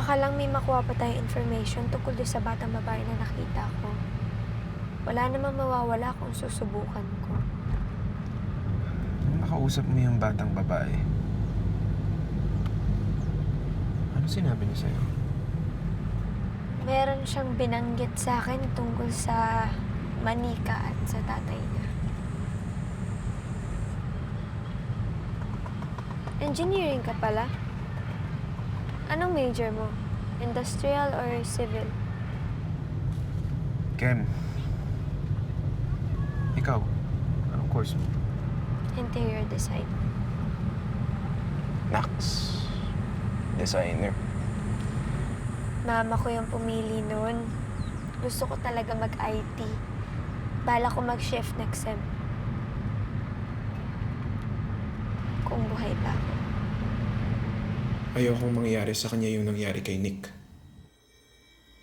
Baka lang may makuha pa tayong information tungkol doon sa batang babae na nakita ko. Wala namang mawawala kung susubukan ko. Nung nakausap mo yung batang babae, ano sinabi niya sa'yo? Meron siyang binanggit sa akin tungkol sa manika at sa tatay niya. Engineering ka pala? Anong major mo? Industrial or civil? Ken, ikaw, anong course mo? Interior design. Nax, designer. Mama ko yung pumili noon. Gusto ko talaga mag-IT. Bala ko mag-shift next sem. Kung buhay pa ako. Ayokong mangyari sa kanya yung nangyari kay Nick.